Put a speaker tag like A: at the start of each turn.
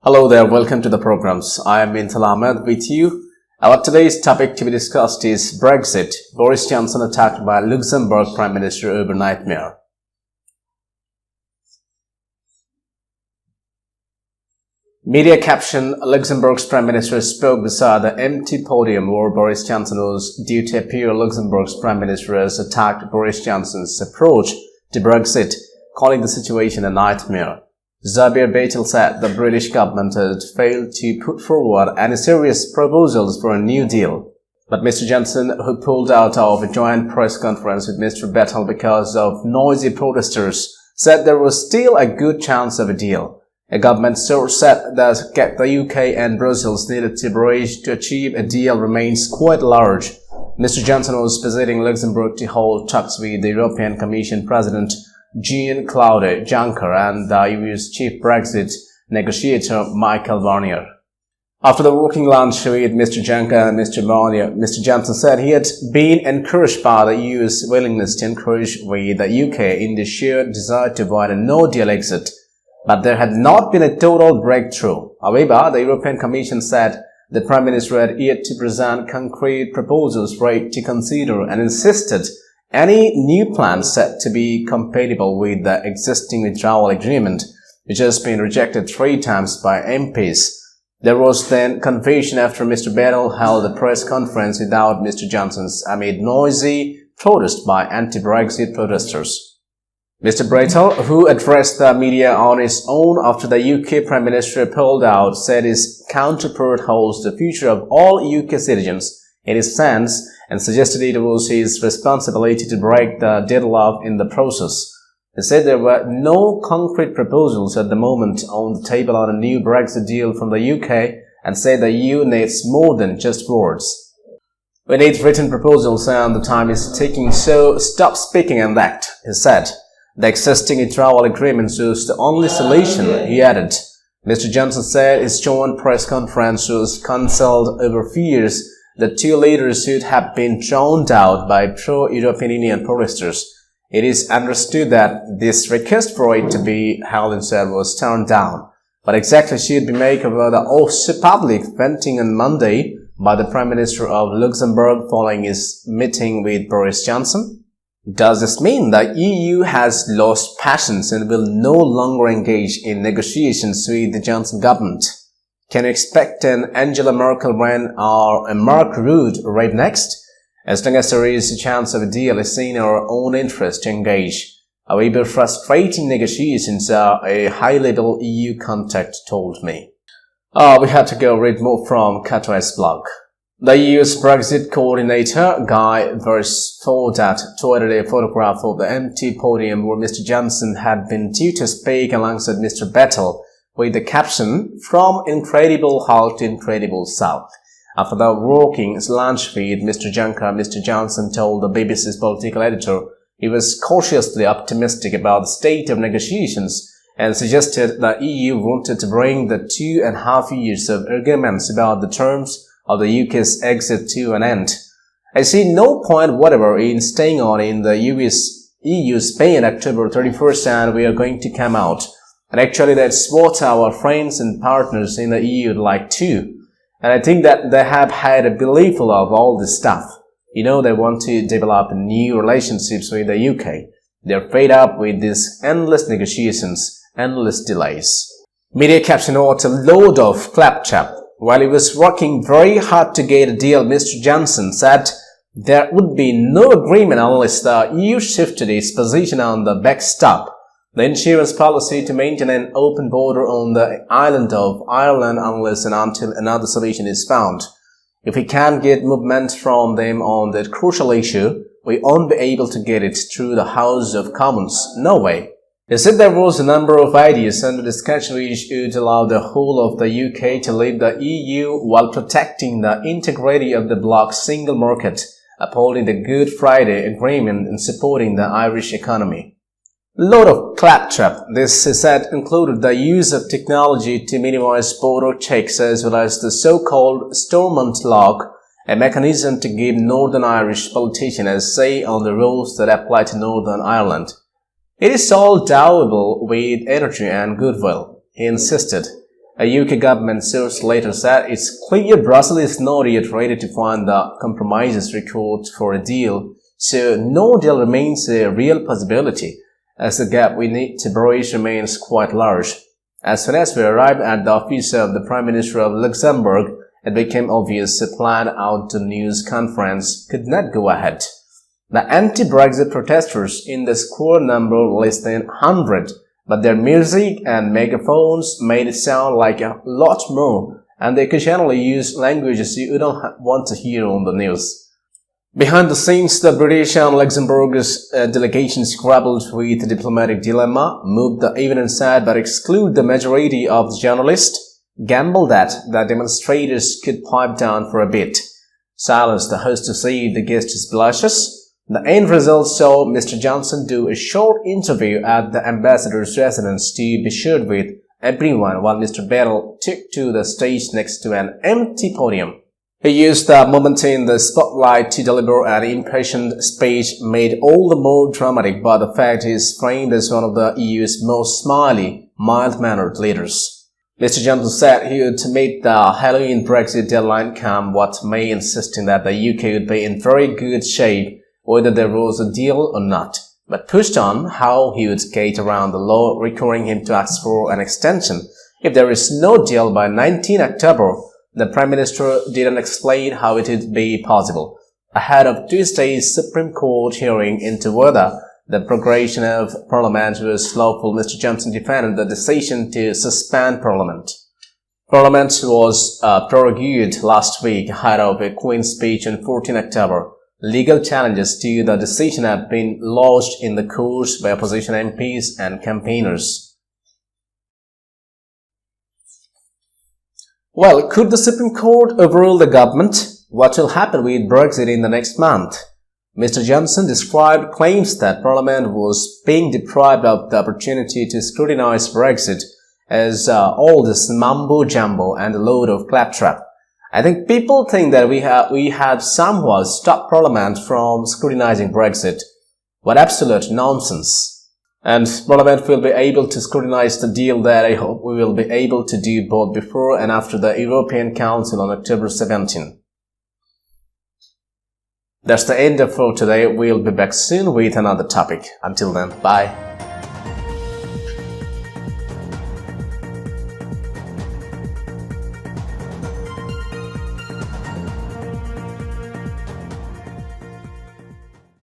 A: Hello there, welcome to the programs. I am Mintal Ahmed with you. Our today's topic to be discussed is Brexit. Boris Johnson attacked by Luxembourg Prime Minister over nightmare. Media caption: Luxembourg's Prime Minister spoke beside the empty podium where Boris Johnson was due to appear. Luxembourg's Prime Minister has attacked Boris Johnson's approach to Brexit, calling the situation a nightmare. Xavier Bettel said the British government had failed to put forward any serious proposals for a new deal. But Mr. Johnson, who pulled out of a joint press conference with Mr. Bettel because of noisy protesters, said there was still a good chance of a deal. A government source said that the UK and Brussels needed to bridge to achieve a deal remains quite large. Mr. Johnson was visiting Luxembourg to hold talks with the European Commission President Jean-Claude Juncker and the EU's chief Brexit negotiator Michael Barnier. After the working lunch with Mr. Juncker and Mr. Barnier, Mr. Johnson said he had been encouraged by the EU's willingness to encourage with the UK in the shared desire to avoid a no-deal exit, but there had not been a total breakthrough. However, the European Commission said the Prime Minister had yet to present concrete proposals for it to consider and insisted any new plans set to be compatible with the existing withdrawal agreement, which has been rejected 3 times by MPs. There was then confusion after Mr. Bettel held a press conference without Mr. Johnson's amid noisy protest by anti-Brexit protesters. Mr. Bettel, who addressed the media on his own after the UK Prime Minister pulled out, said his counterpart holds the future of all UK citizens in his hands and suggested it was his responsibility to break the deadlock in the process. He said there were no concrete proposals at the moment on the table on a new Brexit deal from the UK and said the EU needs more than just words. We need written proposals and the time is ticking, so stop speaking and act, he said. The existing withdrawal agreement was the only solution, he added. Mr. Johnson said his joint press conference was cancelled over fears the 2 leaders should have been drowned out by pro-European Union protesters. It is understood that this request for it to be held instead was turned down. But exactly should be made over the also public venting on Monday by the Prime Minister of Luxembourg following his meeting with Boris Johnson? Does this mean the EU has lost patience and will no longer engage in negotiations with the Johnson government? Can you expect an Angela Merkel reign or a Mark Rutte reign next? As long as there is a chance of a deal, it's in our own interest to engage. However, frustrating negotiations are a high-level EU contact told me. We had to go read more from Qatar's blog. The EU's Brexit coordinator, Guy Verhofstadt, tweeted a photograph of the empty podium where Mr. Johnson had been due to speak alongside Mr. Bettel, with the caption, "From Incredible Hulk to Incredible South." After the working lunch with Mr. Juncker, Mr. Johnson told the BBC's political editor he was cautiously optimistic about the state of negotiations and suggested the EU wanted to bring the 2.5 years of arguments about the terms of the UK's exit to an end. "I see no point whatever in staying on in the EU Spain October 31st and we are going to come out. And actually that's what our friends and partners in the EU would like too. And I think that they have had a belief of all this stuff. You know, they want to develop new relationships with the UK. They're fed up with these endless negotiations, endless delays." Media caption: "What a load of claptrap." While he was working very hard to get a deal, Mr. Johnson said there would be no agreement unless the EU shifted its position on the backstop, the insurance policy to maintain an open border on the island of Ireland unless and until another solution is found. If we can't get movement from them on that crucial issue, we won't be able to get it through the House of Commons. No way. He said there was a number of ideas under discussion which would allow the whole of the UK to leave the EU while protecting the integrity of the bloc's single market, upholding the Good Friday Agreement and supporting the Irish economy. Load of claptrap. This, he said, included the use of technology to minimize border checks as well as the so-called Stormont Lock, a mechanism to give Northern Irish politicians a say on the rules that apply to Northern Ireland. "It is all doable with energy and goodwill," he insisted. A UK government source later said it's clear Brussels is not yet ready to find the compromises required for a deal, so no deal remains a real possibility, as the gap we need to bridge remains quite large. As soon as we arrived at the office of the Prime Minister of Luxembourg, it became obvious a planned outdoor news conference could not go ahead. The anti-Brexit protesters in the square number less than 100, but their music and megaphones made it sound like a lot more, and they occasionally used languages you don't want to hear on the news. Behind the scenes, the British and Luxembourg's delegations grappled with the diplomatic dilemma, moved the evening side but exclude the majority of the journalists, gambled that the demonstrators could pipe down for a bit, silence the host to see the guests blushes. The end result saw Mr. Johnson do a short interview at the ambassador's residence to be shared with everyone while Mr. Bettel took to the stage next to an empty podium. He used the moment in the spotlight to deliver an impassioned speech made all the more dramatic by the fact he is framed as one of the EU's most smiley, mild-mannered leaders. Mr. Johnson said he would meet the Halloween Brexit deadline come what may, insisting that the UK would be in very good shape whether there was a deal or not, but pushed on how he would skate around the law requiring him to ask for an extension if there is no deal by 19 October. The Prime Minister didn't explain how it would be possible. Ahead of Tuesday's Supreme Court hearing into whether the progression of Parliament was lawful, Mr. Johnson defended the decision to suspend Parliament. Parliament was prorogued last week ahead of a Queen's speech on 14 October. Legal challenges to the decision have been lodged in the courts by opposition MPs and campaigners. Well, could the Supreme Court overrule the government? What will happen with Brexit in the next month? Mr. Johnson described claims that Parliament was being deprived of the opportunity to scrutinize Brexit as all this mumbo-jumbo and a load of claptrap. I think people think that we have somehow stopped Parliament from scrutinizing Brexit. What absolute nonsense. And Parliament will be able to scrutinize the deal that I hope we will be able to do both before and after the European Council on October 17. That's the end of for today. We'll be back soon with another topic. Until then, bye.